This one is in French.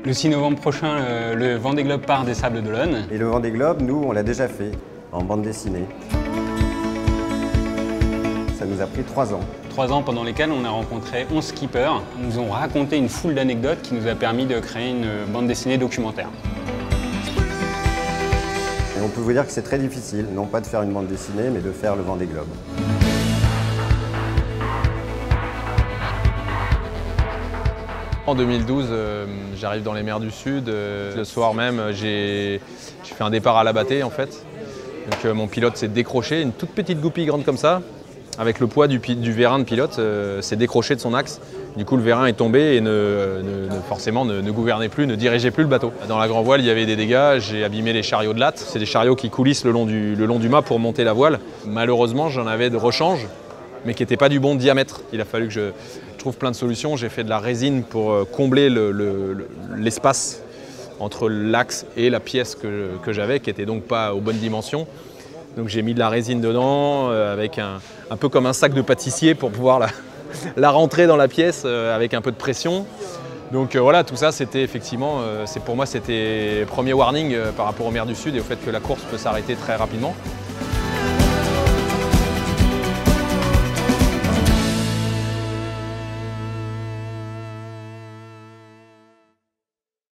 Le 6 novembre prochain, le Vendée Globe part des Sables d'Olonne. Et le Vendée Globe, nous, on l'a déjà fait en bande dessinée. Ça nous a pris 3 ans. 3 ans pendant lesquels on a rencontré 11 skippers. Ils nous ont raconté une foule d'anecdotes qui nous a permis de créer une bande dessinée documentaire. Et on peut vous dire que c'est très difficile, non pas de faire une bande dessinée, mais de faire le Vendée Globe. En 2012, j'arrive dans les mers du Sud. Le soir même, j'ai fait un départ à l'abatté en fait. Donc, mon pilote s'est décroché, une toute petite goupille grande comme ça, avec le poids du vérin de pilote, s'est décroché de son axe. Du coup, le vérin est tombé et forcément ne gouvernait plus, ne dirigeait plus le bateau. Dans la grand voile, il y avait des dégâts, j'ai abîmé les chariots de latte. C'est des chariots qui coulissent le long du mât pour monter la voile. Malheureusement, j'en avais de rechange, mais qui n'étaient pas du bon diamètre. Il a fallu que je trouve plein de solutions. J'ai fait de la résine pour combler l'espace entre l'axe et la pièce que j'avais, qui n'était donc pas aux bonnes dimensions. Donc j'ai mis de la résine dedans, avec un peu comme un sac de pâtissier pour pouvoir la rentrer dans la pièce avec un peu de pression. Donc voilà, tout ça, c'était effectivement, pour moi, c'était premier warning par rapport aux mers du Sud et au fait que la course peut s'arrêter très rapidement.